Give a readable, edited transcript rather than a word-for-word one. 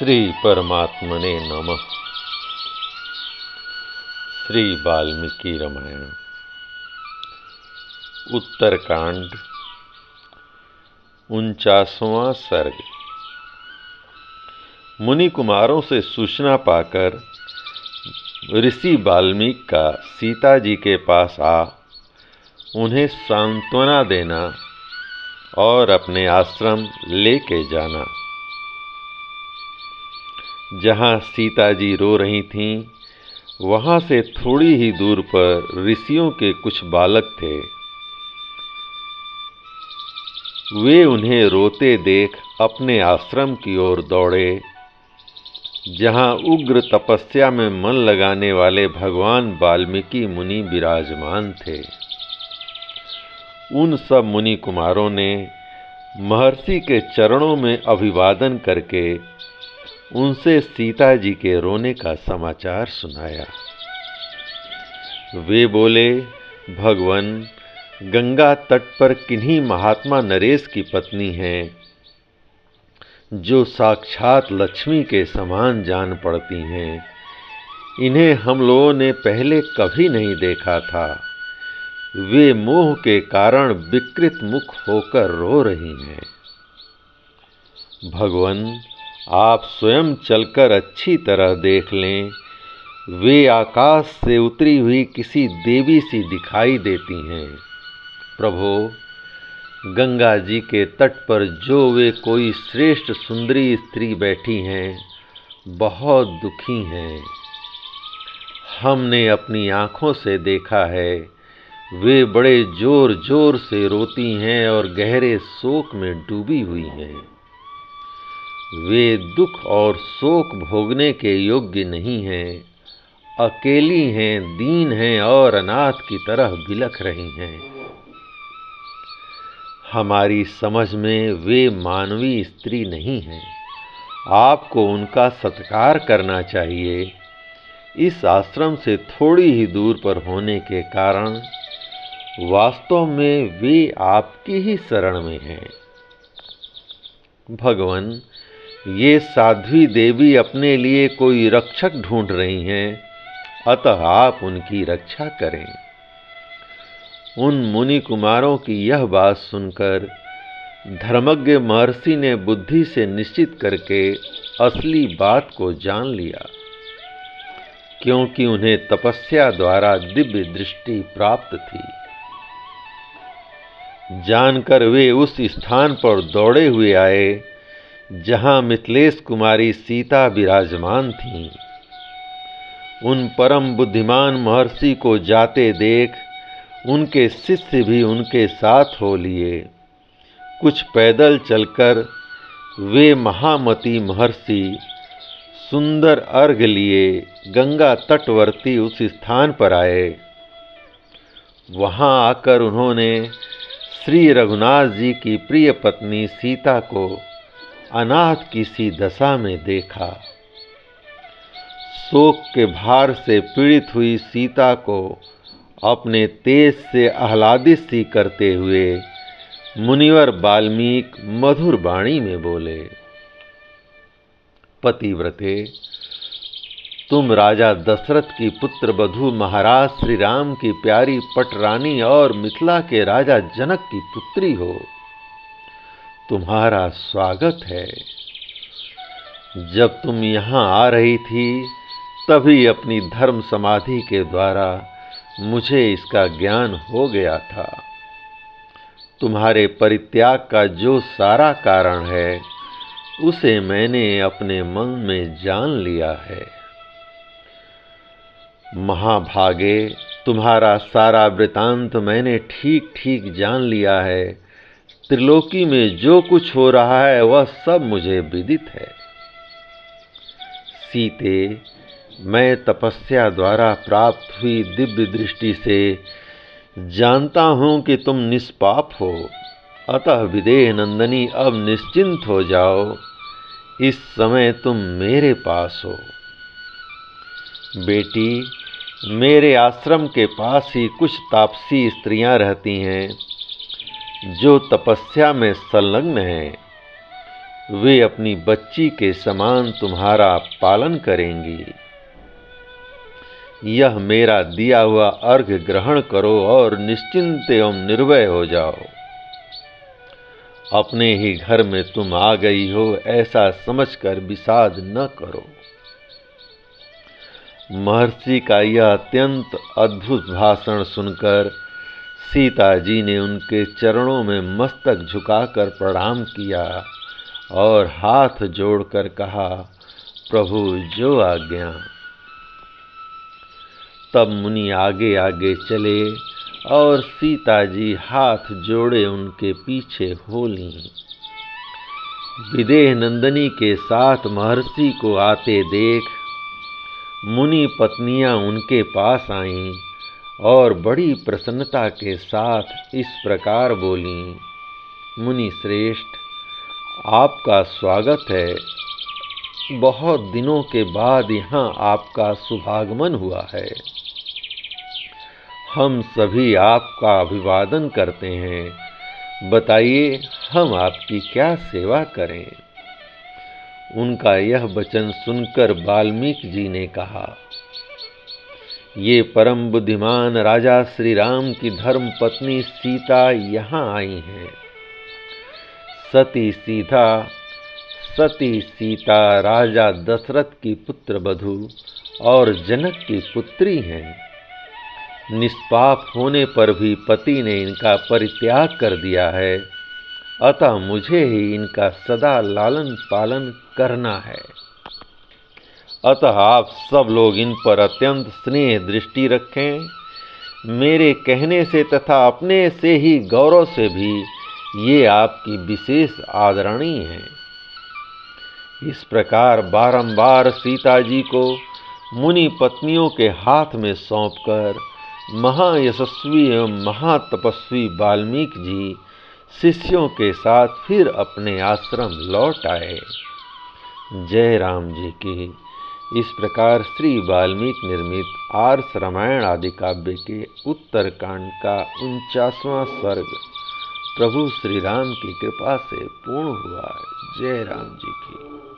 श्री परमात्मने नमः। श्री वाल्मीकि रामायण उत्तरकांड 49वां सर्ग। मुनि कुमारों से सूचना पाकर ऋषि वाल्मीकि का सीता जी के पास आ उन्हें सांत्वना देना और अपने आश्रम लेके जाना। जहाँ सीता जी रो रही थीं, वहाँ से थोड़ी ही दूर पर ऋषियों के कुछ बालक थे। वे उन्हें रोते देख अपने आश्रम की ओर दौड़े, जहाँ उग्र तपस्या में मन लगाने वाले भगवान वाल्मीकि मुनि विराजमान थे। उन सब मुनि कुमारों ने महर्षि के चरणों में अभिवादन करके उनसे सीता जी के रोने का समाचार सुनाया। वे बोले, भगवान, गंगा तट पर किन्हीं महात्मा नरेश की पत्नी हैं, जो साक्षात लक्ष्मी के समान जान पड़ती हैं। इन्हें हम लोगों ने पहले कभी नहीं देखा था। वे मोह के कारण विकृत मुख होकर रो रही हैं। भगवान, आप स्वयं चलकर अच्छी तरह देख लें। वे आकाश से उतरी हुई किसी देवी सी दिखाई देती हैं। प्रभो, गंगा जी के तट पर जो वे कोई श्रेष्ठ सुंदरी स्त्री बैठी हैं, बहुत दुखी हैं। हमने अपनी आँखों से देखा है, वे बड़े जोर जोर से रोती हैं और गहरे शोक में डूबी हुई हैं। वे दुख और शोक भोगने के योग्य नहीं हैं, अकेली हैं, दीन हैं और अनाथ की तरह बिलख रही हैं। हमारी समझ में वे मानवीय स्त्री नहीं हैं। आपको उनका सत्कार करना चाहिए। इस आश्रम से थोड़ी ही दूर पर होने के कारण वास्तव में वे आपकी ही शरण में हैं। भगवान, ये साध्वी देवी अपने लिए कोई रक्षक ढूंढ रही हैं, अतः आप उनकी रक्षा करें। उन मुनि कुमारों की यह बात सुनकर धर्मज्ञ महर्षि ने बुद्धि से निश्चित करके असली बात को जान लिया, क्योंकि उन्हें तपस्या द्वारा दिव्य दृष्टि प्राप्त थी। जानकर वे उस स्थान पर दौड़े हुए आए जहाँ मिथिलेश कुमारी सीता विराजमान थीं। उन परम बुद्धिमान महर्षि को जाते देख उनके शिष्य भी उनके साथ हो लिए। कुछ पैदल चलकर वे महामती महर्षि सुंदर अर्घ्य लिए गंगा तटवर्ती उस स्थान पर आए। वहां आकर उन्होंने श्री रघुनाथ जी की प्रिय पत्नी सीता को अनाथ की सी दशा में देखा। शोक के भार से पीड़ित हुई सीता को अपने तेज से आह्लादित सी करते हुए मुनिवर वाल्मीकि मधुर वाणी में बोले, पतिव्रते, तुम राजा दशरथ की पुत्र वधू महाराज श्री राम की प्यारी पटरानी और मिथिला के राजा जनक की पुत्री हो। तुम्हारा स्वागत है। जब तुम यहाँ आ रही थी, तभी अपनी धर्म समाधि के द्वारा मुझे इसका ज्ञान हो गया था। तुम्हारे परित्याग का जो सारा कारण है, उसे मैंने अपने मन में जान लिया है। महाभागे, तुम्हारा सारा वृतांत मैंने ठीक ठीक जान लिया है। त्रिलोकी में जो कुछ हो रहा है वह सब मुझे विदित है। सीते, मैं तपस्या द्वारा प्राप्त हुई दिव्य दृष्टि से जानता हूँ कि तुम निष्पाप हो, अतः विदेह नंदनी अब निश्चिंत हो जाओ। इस समय तुम मेरे पास हो। बेटी, मेरे आश्रम के पास ही कुछ तापसी स्त्रियां रहती हैं, जो तपस्या में संलग्न हैं। वे अपनी बच्ची के समान तुम्हारा पालन करेंगी। यह मेरा दिया हुआ अर्घ्य ग्रहण करो और निश्चिंत एवं निर्भय हो जाओ। अपने ही घर में तुम आ गई हो ऐसा समझकर विषाद न करो। महर्षि का यह अत्यंत अद्भुत भाषण सुनकर सीता जी ने उनके चरणों में मस्तक झुकाकर प्रणाम किया और हाथ जोड़कर कहा, प्रभु जो आज्ञा। तब मुनि आगे आगे चले और सीता जी हाथ जोड़े उनके पीछे हो लीं। विदेह नंदिनी के साथ महर्षि को आते देख मुनि पत्नियां उनके पास आईं और बड़ी प्रसन्नता के साथ इस प्रकार बोलीं, मुनि श्रेष्ठ, आपका स्वागत है। बहुत दिनों के बाद यहाँ आपका शुभागमन हुआ है। हम सभी आपका अभिवादन करते हैं। बताइए हम आपकी क्या सेवा करें। उनका यह वचन सुनकर वाल्मीकि जी ने कहा, ये परम बुद्धिमान राजा श्री राम की धर्म पत्नी सीता यहाँ आई हैं। सती सीता राजा दशरथ की पुत्र वधू और जनक की पुत्री हैं। निष्पाप होने पर भी पति ने इनका परित्याग कर दिया है, अतः मुझे ही इनका सदा लालन पालन करना है। अतः आप सब लोग इन पर अत्यंत स्नेह दृष्टि रखें। मेरे कहने से तथा अपने से ही गौरव से भी ये आपकी विशेष आदरणीय हैं। इस प्रकार बारंबार सीता जी को मुनि पत्नियों के हाथ में सौंपकर महायशस्वी एवं महातपस्वी वाल्मीकि जी शिष्यों के साथ फिर अपने आश्रम लौट आए। जय राम जी की। इस प्रकार श्री वाल्मीकि निर्मित आर्ष रामायण आदि काव्य के उत्तरकांड का 49वां सर्ग प्रभु श्री राम की कृपा से पूर्ण हुआ। जय राम जी की।